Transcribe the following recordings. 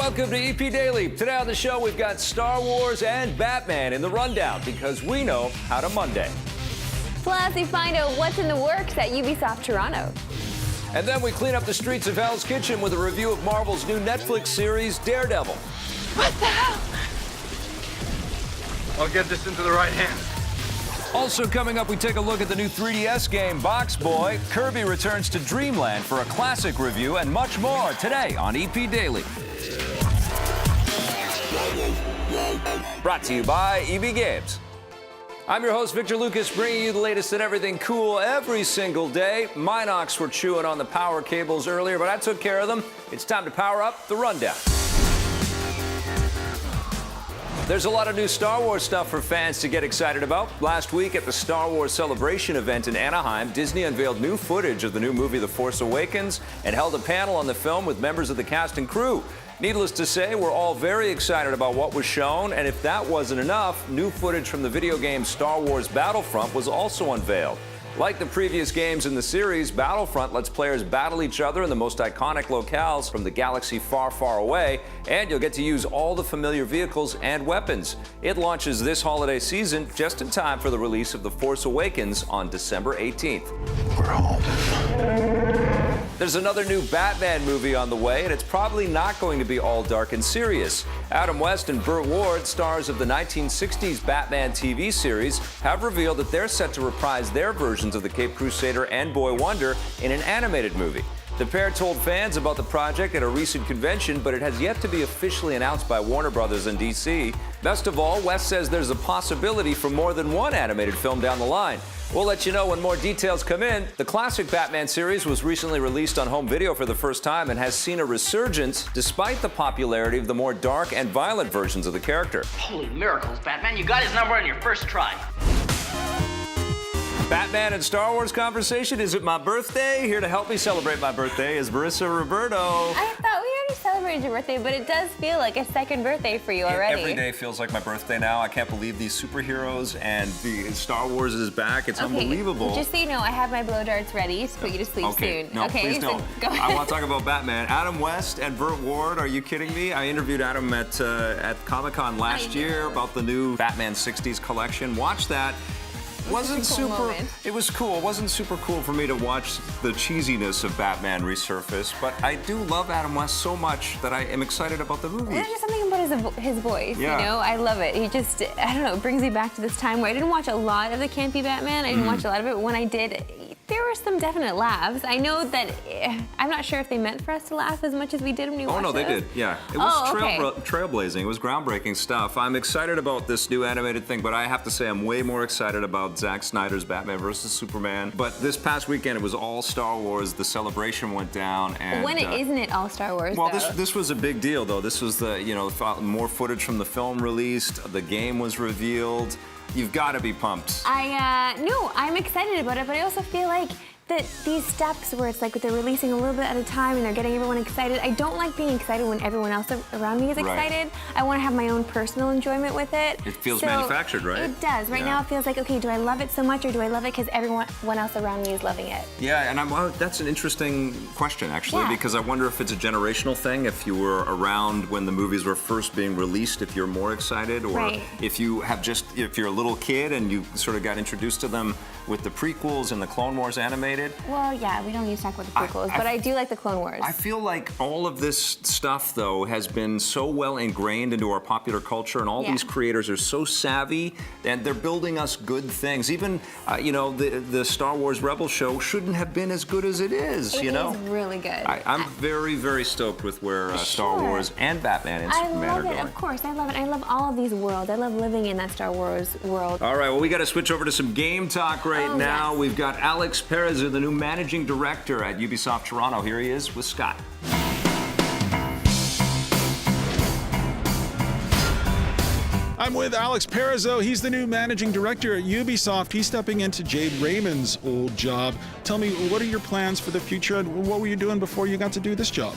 Welcome to EP Daily. Today on the show, we've got Star Wars and Batman in the rundown because we know how to Monday. Plus, we find out what's in the works at Ubisoft Toronto. And then we clean up the streets of Hell's Kitchen with a review of Marvel's new Netflix series, Daredevil. What the hell? I'll get this into the right hands. Also coming up, we take a look at the new 3DS game, Box Boy. Kirby returns to Dreamland for a classic review and much more today on EP Daily. Brought to you by EB Games. I'm your host, Victor Lucas, bringing you the latest in everything cool every single day. Minox were chewing on the power cables earlier, but I took care of them. It's time to power up the rundown. There's a lot of new Star Wars stuff for fans to get excited about. Last week at the Star Wars Celebration event in Anaheim, Disney unveiled new footage of the new movie The Force Awakens and held a panel on the film with members of the cast and crew. Needless to say, we're all very excited about what was shown, and if that wasn't enough, new footage from the video game Star Wars Battlefront was also unveiled. Like the previous games in the series, Battlefront lets players battle each other in the most iconic locales from the galaxy far, far away, and you'll get to use all the familiar vehicles and weapons. It launches this holiday season just in time for the release of The Force Awakens on December 18th. We're home. There's another new Batman movie on the way, and it's probably not going to be all dark and serious. Adam West and Burt Ward, stars of the 1960s Batman TV series, have revealed that they're set to reprise their versions of the Caped Crusader and Boy Wonder in an animated movie. The pair told fans about the project at a recent convention, but it has yet to be officially announced by Warner Brothers and DC. Best of all, West says there's a possibility for more than one animated film down the line. We'll let you know when more details come in. The classic Batman series was recently released on home video for the first time and has seen a resurgence despite the popularity of the more dark and violent versions of the character. Holy miracles, Batman. You got his number on your first try. Batman and Star Wars conversation. Is it my birthday? Here to help me celebrate my birthday is Marissa Roberto. I thought we already celebrated your birthday, but it does feel like a second birthday for you already. Every day feels like my birthday now. I can't believe these superheroes and the Star Wars is back. It's unbelievable. Just so you know, I have my blow darts ready to put you to sleep soon. No, please so don't. go ahead. I want to talk about Batman. Adam West and Burt Ward, are you kidding me? I interviewed Adam at Comic-Con last year about the new Batman 60s collection. Watch that. It was cool. It wasn't super cool for me to watch the cheesiness of Batman resurface, but I do love Adam West so much that I am excited about the movie. There's just something about his voice, Yeah. you know? I love it. He just, I don't know, it brings me back to this time where I didn't watch a lot of the campy Batman. I didn't watch a lot of it, but when I did, there were some definite laughs. I know that, I'm not sure if they meant for us to laugh as much as we did when we watched it. Oh, no, they did, yeah. It was trailblazing. It was groundbreaking stuff. I'm excited about this new animated thing, but I have to say I'm way more excited about Zack Snyder's Batman vs. Superman. But this past weekend, it was all Star Wars. The celebration went down. And when isn't it all Star Wars, well, though? this was a big deal, though. This was the, more footage from the film released. The game was revealed. You've got to be pumped. No, I'm excited about it, but I also feel like that these steps where it's like they're releasing a little bit at a time and they're getting everyone excited. I don't like being excited when everyone else around me is excited. I want to have my own personal enjoyment with it. It feels manufactured, right? It does. Right now it feels like, okay, do I love it so much or do I love it because everyone else around me is loving it? Yeah, and that's an interesting question, actually, because I wonder if it's a generational thing, if you were around when the movies were first being released, if you're more excited, or if you're a little kid and you sort of got introduced to them with the prequels and the Clone Wars animated. Well, yeah, we don't need to talk about the prequels, but I do like the Clone Wars. I feel like all of this stuff, though, has been so well ingrained into our popular culture, and all these creators are so savvy, and they're building us good things. Even, the Star Wars Rebels show shouldn't have been as good as it is, It is really good. I'm very, very stoked with where Star Wars and Batman and Superman are going. Of course, I love it. I love all of these worlds. I love living in that Star Wars world. All right, well, we got to switch over to some game talk right now. We've got Alex Perez, the new managing director at Ubisoft Toronto. Here he is with Scott. I'm with Alex Parizeau. He's the new managing director at Ubisoft. He's stepping into Jade Raymond's old job. Tell me, what are your plans for the future, and what were you doing before you got to do this job?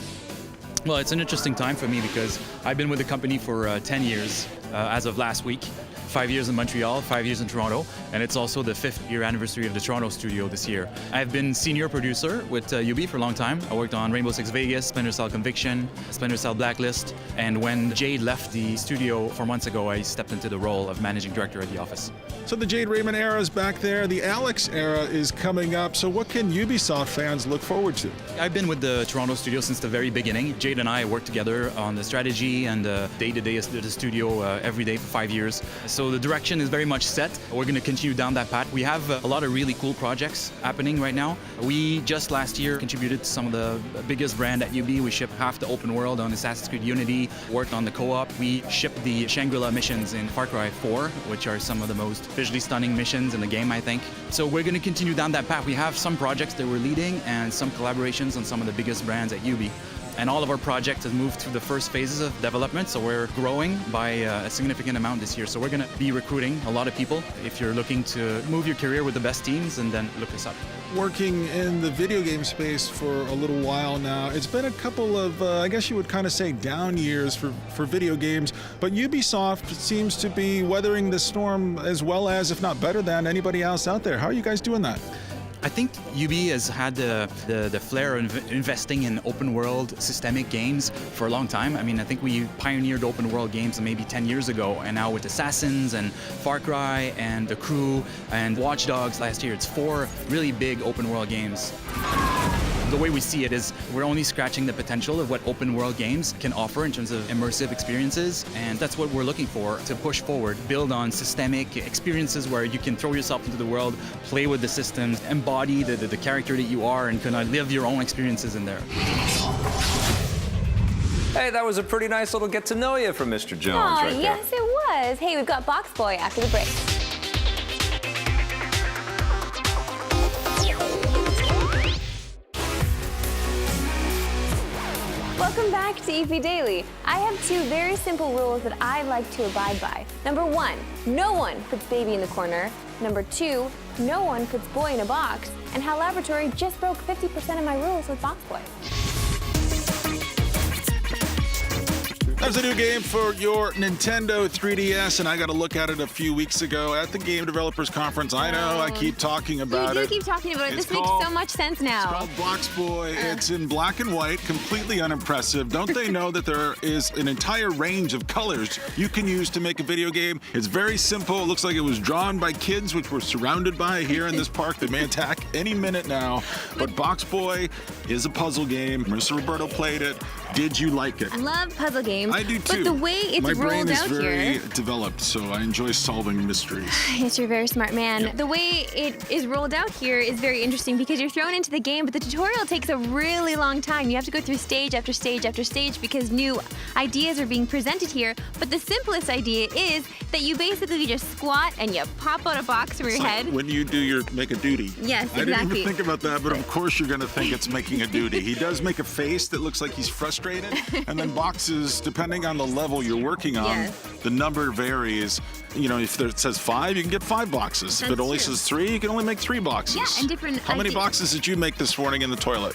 Well, it's an interesting time for me because I've been with the company for 10 years as of last week. 5 years in Montreal, 5 years in Toronto, and it's also the 5th year anniversary of the Toronto studio this year. I've been senior producer with UB for a long time. I worked on Rainbow Six Vegas, Splinter Cell Conviction, Splinter Cell Blacklist, and when Jade left the studio 4 months ago, I stepped into the role of managing director at the office. So the Jade Raymond era is back there. The Alex era is coming up. So what can Ubisoft fans look forward to? I've been with the Toronto studio since the very beginning. Jade and I worked together on the strategy and day-to-day of the studio every day for 5 years. So the direction is very much set. We're going to continue down that path. We have a lot of really cool projects happening right now. We just last year contributed to some of the biggest brand at UB. We shipped half the open world on Assassin's Creed Unity, worked on the co-op. We shipped the Shangri-La missions in Far Cry 4, which are some of the most visually stunning missions in the game, I think. So we're going to continue down that path. We have some projects that we're leading and some collaborations on some of the biggest brands at UB. And all of our projects have moved through the first phases of development, so we're growing by a significant amount this year. So we're going to be recruiting a lot of people. If you're looking to move your career with the best teams, and then look us up. Working in the video game space for a little while now, it's been a couple of, I guess you would kind of say, down years for video games, but Ubisoft seems to be weathering the storm as well as, if not better than, anybody else out there. How are you guys doing that? I think UB has had the flair of investing in open world systemic games for a long time. I mean, I think we pioneered open world games maybe 10 years ago, and now with Assassins and Far Cry and The Crew and Watch Dogs last year, it's 4 really big open world games. The way we see it is we're only scratching the potential of what open world games can offer in terms of immersive experiences, and that's what we're looking for to push forward, build on systemic experiences where you can throw yourself into the world, play with the systems, embody the character that you are, and kind of live your own experiences in there. Hey, that was a pretty nice little get to know you from Mr. Jones right there. Yes, it was. Hey, we've got Box Boy after the break. Welcome back to EP Daily. I have 2 very simple rules that I like to abide by. Number 1, no one puts baby in the corner. Number 2, no one puts boy in a box. And Hal Laboratory just broke 50% of my rules with Box Boy. There's a new game for your Nintendo 3DS, and I got to look at it a few weeks ago at the Game Developers Conference. I know, I keep talking about it. You do keep talking about it. It's This makes so much sense now. It's called Box Boy. It's in black and white, completely unimpressive. Don't they know that there is an entire range of colors you can use to make a video game? It's very simple. It looks like it was drawn by kids, which we're surrounded by here in this park. They may attack any minute now. But Box Boy is a puzzle game. Marissa Roberto played it. Did you like it? I love puzzle games. I do too. But the way it's My brain rolled is out very here. developed, so I enjoy solving mysteries. Yes, you're a very smart man. Yep. The way it is rolled out here is very interesting because you're thrown into the game, but the tutorial takes a really long time. You have to go through stage after stage after stage because new ideas are being presented here. But the simplest idea is that you basically just squat and you pop out a box for your It's head. like when you do your make a duty. Yes, I didn't exactly. even think about that, but of course you're going to think it's making a duty. He does make a face that looks like he's frustrated, and then boxes, depending on the level you're working on, Yes. the number varies. You know, if it says 5, you can get 5 boxes. If That's it only true. says 3, you can only make 3 boxes. Yeah, and different How many ideas. boxes did you make this morning in the toilet?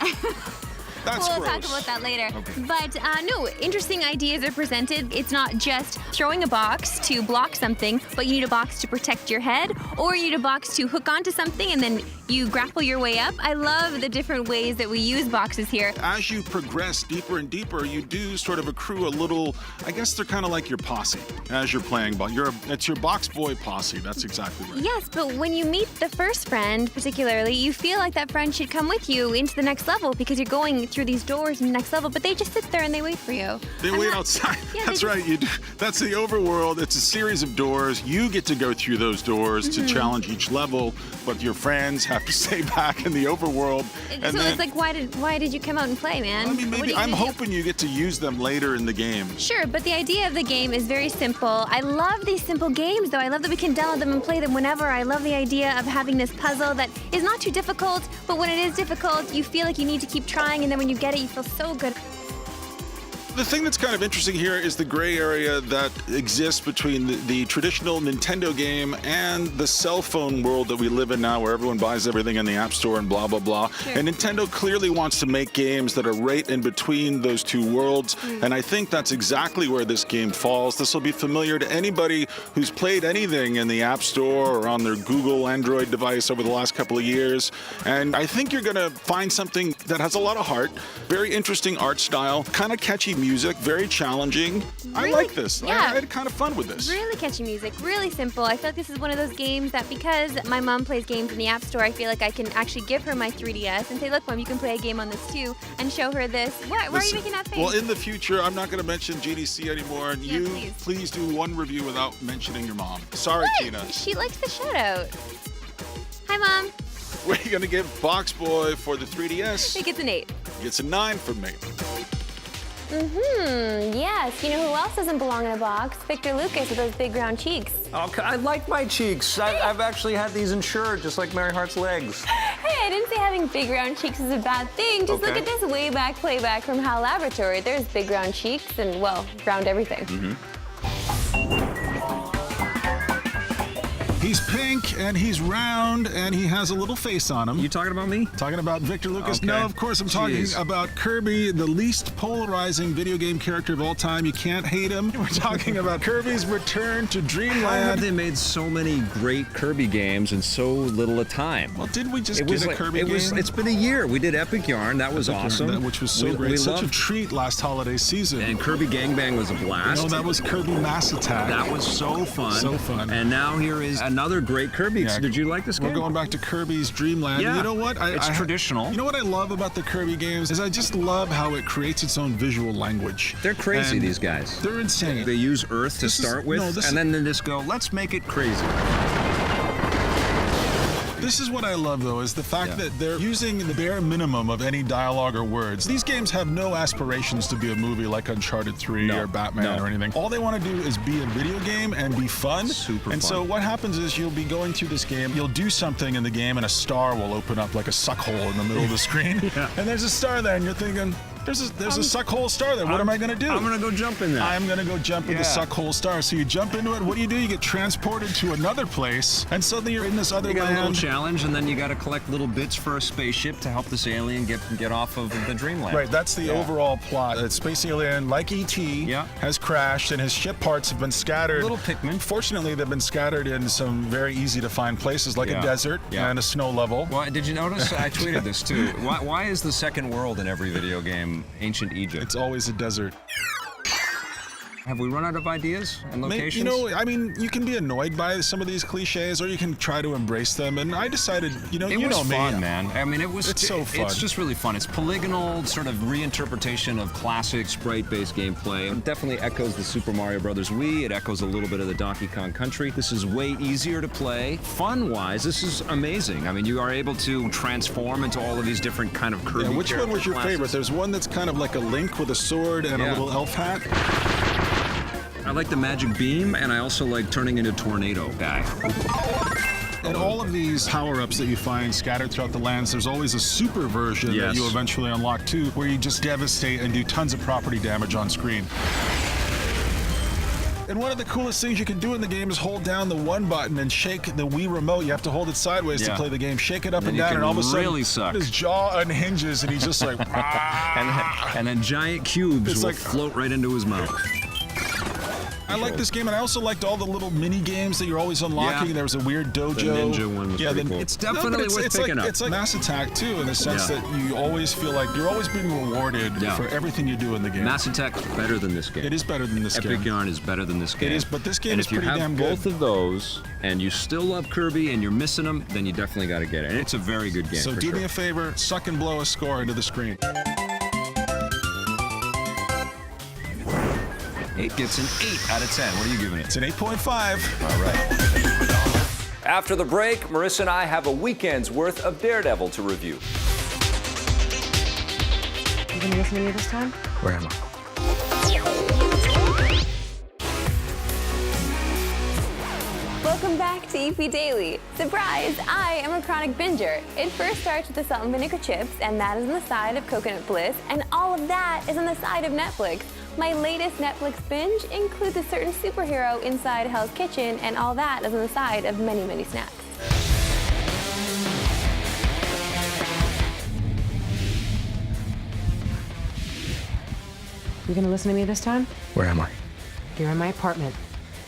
That's We'll gross. talk about that later. But no, interesting ideas are presented. It's not just throwing a box to block something, but you need a box to protect your head, or you need a box to hook onto something and then you grapple your way up. I love the different ways that we use boxes here. As you progress deeper and deeper, you do sort of accrue a little, I guess they're kind of like your posse as you're playing. But it's your Box Boy posse. That's exactly right. Yes, but when you meet the first friend, particularly, you feel like that friend should come with you into the next level because you're going through these doors in the next level, but they just sit there and they wait for you. They And wait that- outside. Yeah, That's they just- right. You do. That's the overworld. It's a series of doors. You get to go through those doors Mm-hmm. to challenge each level, but your friends have to stay back in the overworld. So it's like, why did you come out and play, man? I mean, What are maybe you I'm gonna do? hoping you get to use them later in the game. Sure, but the idea of the game is very simple. I love these simple games, though. I love that we can download them and play them whenever. I love the idea of having this puzzle that is not too difficult, but when it is difficult, you feel like you need to keep trying, and then when you get it, you feel so good. The thing that's kind of interesting here is the gray area that exists between the traditional Nintendo game and the cell phone world that we live in now, where everyone buys everything in the App Store and blah, blah, blah. Sure. And Nintendo clearly wants to make games that are right in between those two worlds. And I think that's exactly where this game falls. This will be familiar to anybody who's played anything in the App Store or on their Google Android device over the last couple of years. And I think you're going to find something that has a lot of heart, very interesting art style, kind of catchy music, very challenging. I Really? like this. Yeah. I had kind of fun with this. Really catchy music, really simple. I feel like this is one of those games that because my mom plays games in the App Store, I feel like I can actually give her my 3DS and say, look, Mom, you can play a game on this too, and show her this. Why are you Listen, making that face? Well, in the future, I'm not going to mention GDC anymore. And Yeah, you, please do one review without mentioning your mom. Sorry, What? Tina. She likes the shout out. Hi, Mom. We're going to give Box Boy for the 3DS. I think it's an 8. Gets a 9 from me. Yes. You know who else doesn't belong in a box? Victor Lucas with those big round cheeks. Okay, I like my cheeks. I've actually had these insured, just like Mary Hart's legs. Hey, I didn't say having big round cheeks is a bad thing. Just look Okay. at this way back playback from HAL Laboratory. There's big round cheeks and, well, round everything. He's pink and he's round and he has a little face on him. You talking about me? Talking about Victor Lucas? Okay. No, of course I'm talking Jeez. about Kirby, the least polarizing video game character of all time. You can't hate him. We're talking about Kirby's return to Why have Dreamland. they made so many great Kirby games in so little a time? Well, didn't we just get a Kirby game? It's been a year. We did Epic Yarn. That was awesome. Which was so We- great. We Such a loved, treat last holiday season. and Kirby Gangbang was a blast. No, that was Kirby Mass Attack. That was so fun. So fun. And now here is another great Kirby. Yeah. Did you like this game? We're going back to Kirby's Dreamland. Yeah. You know what? It's traditional. You know what I love about the Kirby games is I just love how it creates its own visual language. They're crazy, And these guys. They're insane. They use Earth to This is- start with, no, this and is- then they just go, let's make it crazy. This is what I love, though, is the fact Yeah. that they're using the bare minimum of any dialogue or words. These games have no aspirations to be a movie like Uncharted 3 No, or Batman no. or anything. All they want to do is be a video game and be fun. Super and fun. so what happens is you'll be going through this game, you'll do something in the game, and a star will open up like a suck hole in the middle of the screen. Yeah. And there's a star there, and you're thinking, there's a suck hole star there. What am I going to do? I'm gonna go jump in that. I'm going to go jump in the Yeah. suck hole star. So you jump into it. What do? You get transported to another place, and suddenly you're in this other You got a little land. challenge, and then you got to collect little bits for a spaceship to help this alien get off of the Dreamland. Right, that's the overall plot. A space alien, like E.T., Yeah. has crashed, and his ship parts have been scattered. Little Pikmin. Fortunately, they've been scattered in some very easy-to-find places, like a Yeah. desert Yeah. and a snow level. Well, did you notice? I tweeted this too. Why is the second world in every video game ancient Egypt? It's always a desert. Have we run out of ideas and locations? You know, I mean, you can be annoyed by some of these cliches, or you can try to embrace them. And I decided, It you was know me. fun, man. I mean, It's so fun. It's just really fun. It's polygonal, sort of reinterpretation of classic sprite-based gameplay. It definitely echoes the Super Mario Brothers Wii. It echoes a little bit of the Donkey Kong Country. This is way easier to play. Fun-wise, this is amazing. I mean, you are able to transform into all of these different kind of Kirby Yeah, which one was your character favorite? classes. There's one that's kind of like a Link with a sword and a Yeah. little elf hat. I like the magic beam, and I also like turning into tornado guy. And all of these power-ups that you find scattered throughout the lands, there's always a super version that Yes. you eventually unlock too, where you just devastate and do tons of property damage on screen. And one of the coolest things you can do in the game is hold down the one button and shake the Wii remote. You have to hold it sideways to Yeah. play the game. Shake it up Then and you down, can and all of a sudden, really suck. his jaw unhinges, and he's just like, And then giant cubes It's will like- float right into his mouth. I like this game, and I also liked all the little mini games that you're always unlocking. Yeah. There was a weird dojo. The ninja one was pretty cool. It's definitely but worth it's picking like, up. It's like Mass Attack too, in the sense Yeah. that you always feel like you're always being rewarded Yeah. for everything you do in the game. Mass Attack better than this game. It is better than this Epic game. Yarn is better than this game. is, but this game and is if you pretty have damn good. both of those and you still love Kirby and you're missing them, then you definitely got to get it. And it's a very good game. So for do sure. me a favor, suck and blow a score into the screen. 8 gets an 8 out of 10. What are you giving it? It's an 8.5. All right. After the break, Marissa and I have a weekend's worth of Daredevil to review. You gonna listen to me this time? Where am I? Welcome back to EP Daily. Surprise! I am a chronic binger. It first starts with the salt and vinegar chips, and that is on the side of Coconut Bliss, and all of that is on the side of Netflix. My latest Netflix binge includes a certain superhero inside Hell's Kitchen, and all that is on the side of many, many snacks. You gonna listen to me this time? Where am I? You're in my apartment.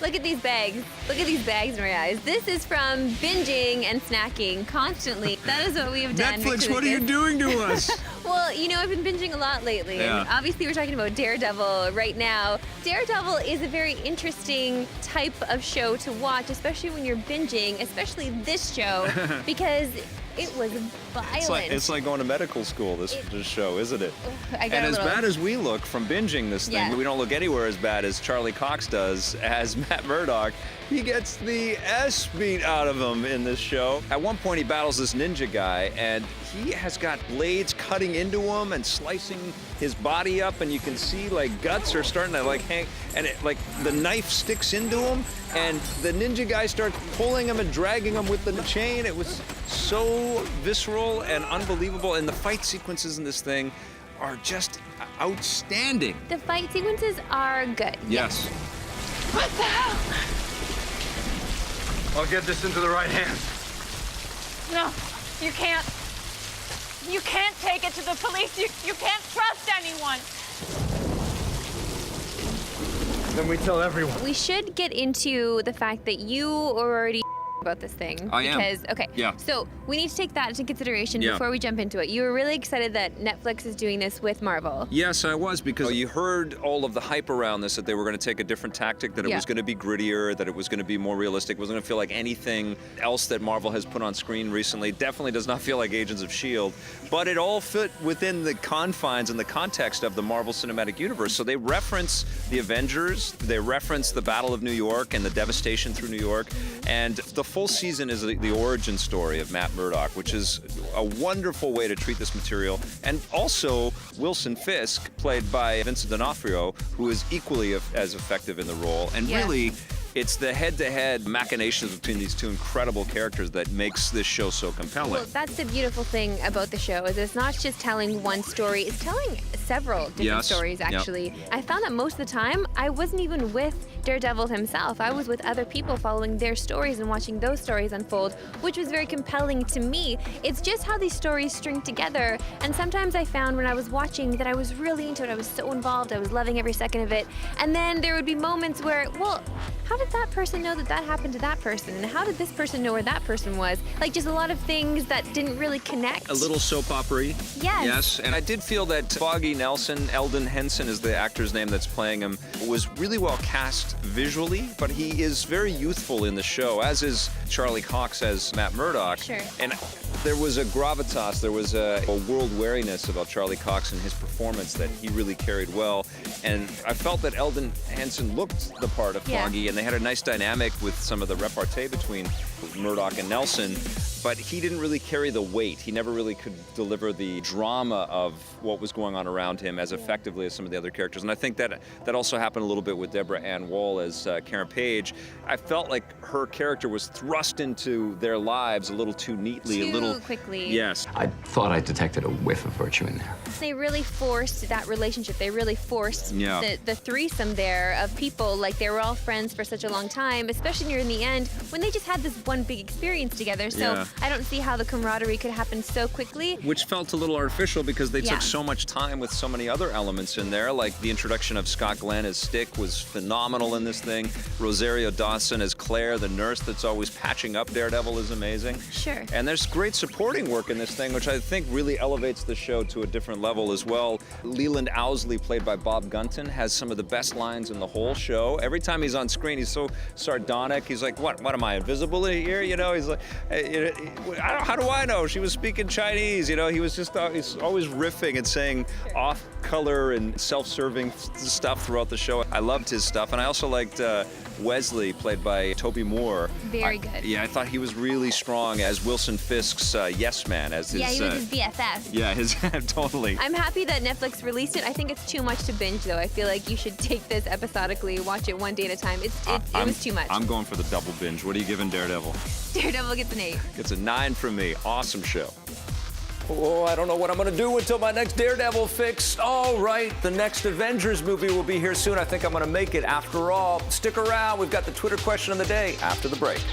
Look at these bags. Look at these bags in my eyes. This is from binging and snacking constantly. That is what we have done. Netflix, what are you doing to us? Well, you know, I've been binging a lot lately. Yeah. And obviously, we're talking about Daredevil right now. Daredevil is a very interesting type of show to watch, especially when you're binging, especially this show, because it was violent. It's like going to medical school, this show, isn't it? I got And a as little- bad as we look from binging this thing, Yeah. we don't look anywhere as bad as Charlie Cox does as Matt Murdock. He gets the S beat out of him in this show. At one point, he battles this ninja guy, and he has got blades cutting into him and slicing his body up, and you can see like guts are starting to like hang, and the knife sticks into him, and the ninja guy starts pulling him and dragging him with the chain. It was so visceral and unbelievable, and the fight sequences in this thing are just outstanding. The fight sequences are good. Yes. What the hell? I'll get this into the right hands. No, you can't. You can't take it to the police. You can't trust anyone. Then we tell everyone. We should get into the fact that you are already about this thing. I am. Because, okay, Yeah. so we need to take that into consideration Yeah. before we jump into it. You were really excited that Netflix is doing this with Marvel. Yes, I was, because you heard all of the hype around this, that they were going to take a different tactic, that it Yeah. was going to be grittier, that it was going to be more realistic, it wasn't going to feel like anything else that Marvel has put on screen recently. Definitely does not feel like Agents of S.H.I.E.L.D., but it all fit within the confines and the context of the Marvel Cinematic Universe. So they reference the Avengers, they reference the Battle of New York and the devastation through New York, and the full season is the origin story of Matt Murdock, which is a wonderful way to treat this material. And also Wilson Fisk, played by Vincent D'Onofrio, who is equally as effective in the role. And Yeah. really, it's the head-to-head machinations between these two incredible characters that makes this show so compelling. Well, that's the beautiful thing about the show, is it's not just telling one story, it's telling several different Yes. stories, Yep. actually. I found that most of the time, I wasn't even with Daredevil himself. I was with other people following their stories and watching those stories unfold, which was very compelling to me. It's just how these stories string together, and sometimes I found when I was watching that I was really into it, I was so involved, I was loving every second of it, and then there would be moments where, well, how did that person know that that happened to that person? And how did this person know where that person was? Like, just a lot of things that didn't really connect. A little soap opera-y. Yes. Yes, and I did feel that Foggy Nelson, Eldon Henson is the actor's name that's playing him, was really well cast visually, but he is very youthful in the show, as is Charlie Cox as Matt Murdock. Sure. And there was a gravitas, there was a world wariness about Charlie Cox and his performance that he really carried well. And I felt that Eldon Henson looked the part of Yeah. Foggy, and they had a nice dynamic with some of the repartee between Murdock and Nelson, but he didn't really carry the weight. He never really could deliver the drama of what was going on around him as effectively as some of the other characters. And I think that also happened a little bit with Deborah Ann Woll as Karen Page. I felt like her character was thrust into their lives a little too neatly, Too a little quickly. Yes. I thought I detected a whiff of virtue in there. They really forced that relationship. They really forced Yeah. the threesome there of people. Like, they were all friends for such a long time, especially near the end when they just had this one big experience together. So Yeah. I don't see how the camaraderie could happen so quickly. Which felt a little artificial because they Yeah. took so much time with so many other elements in there. Like the introduction of Scott Glenn as Stick was phenomenal in this thing. Rosario Dawson as Claire, the nurse that's always patching up Daredevil, is amazing. Sure. And there's great supporting work in this thing, which I think really elevates the show to a different level as well. Leland Owsley, played by Bob Gunton, has some of the best lines in the whole show. Every time he's on screen, he's so sardonic. He's like, what am I, invisible in here? You know, he's like, how do I know? She was speaking Chinese. You know, he was just he's always riffing and saying off-color and self-serving stuff throughout the show. I loved his stuff, and I also liked Wesley, played by Toby Moore. Very good. Yeah, I thought he was really strong as Wilson Fisk's yes man, as his. Yeah, he was his BFF. Yeah, his totally. I'm happy that Netflix released it. I think it's too much to binge, though. I feel like you should take this episodically, watch it one day at a time. It was too much. I'm going for the double binge. What are you giving Daredevil? Daredevil gets an 8. It's a 9 from me. Awesome show. Oh, I don't know what I'm going to do until my next Daredevil fix. All right, the next Avengers movie will be here soon. I think I'm going to make it after all. Stick around. We've got the Twitter question of the day after the break.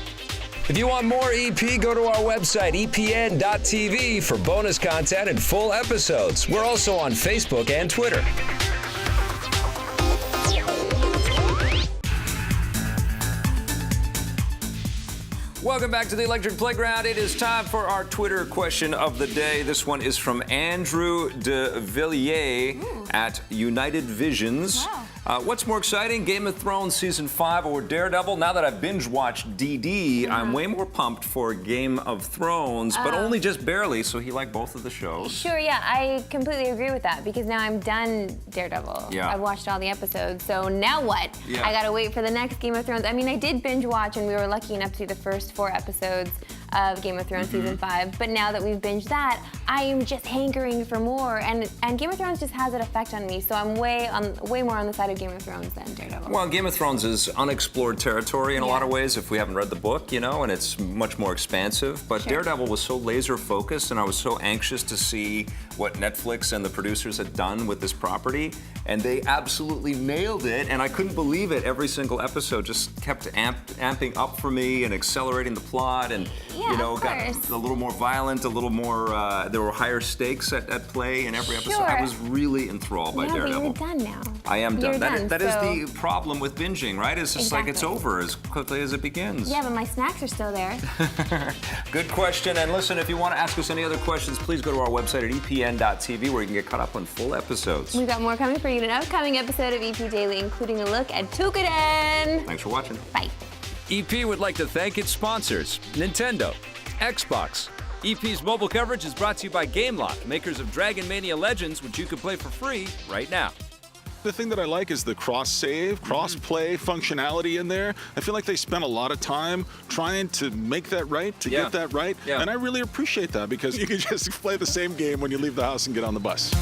If you want more EP, go to our website, epn.tv, for bonus content and full episodes. We're also on Facebook and Twitter. Welcome back to the Electric Playground. It is time for our Twitter question of the day. This one is from Andrew de Villiers at United Visions. Wow. What's more exciting, Game of Thrones Season 5 or Daredevil? Now that I've binge-watched DD, I'm way more pumped for Game of Thrones, but only just barely, so he liked both of the shows. Sure, yeah, I completely agree with that because now I'm done Daredevil. Yeah. I've watched all the episodes, so now what? Yeah. I gotta wait for the next Game of Thrones. I mean, I did binge watch and we were lucky enough to see the first 4 episodes of Game of Thrones Season 5, but now that we've binged that, I am just hankering for more, and Game of Thrones just has an effect on me, so I'm way more on the side of Game of Thrones than Daredevil. Well, Game of Thrones is unexplored territory in a lot of ways if we haven't read the book, you know, and it's much more expansive. But Daredevil was so laser focused, and I was so anxious to see what Netflix and the producers had done with this property, and they absolutely nailed it, and I couldn't believe it. Every single episode just kept amping up for me and accelerating the plot, and you know, got a little more violent, a little more, there were higher stakes at play in every episode. I was really enthralled by Daredevil. But you're done now. I am done. That is so... the problem with binging, right? It's just like it's over as quickly as it begins. Yeah, but my snacks are still there. Good question. And listen, if you want to ask us any other questions, please go to our website at epn.tv where you can get caught up on full episodes. We've got more coming for you in an upcoming episode of EP Daily, including a look at Tukuden. Thanks for watching. Bye. EP would like to thank its sponsors, Nintendo, Xbox. EP's mobile coverage is brought to you by GameLock, makers of Dragon Mania Legends, which you can play for free right now. The thing that I like is the cross-save, cross-play functionality in there. I feel like they spent a lot of time trying to make that right, to get that right. And I really appreciate that because you can just play the same game when you leave the house and get on the bus.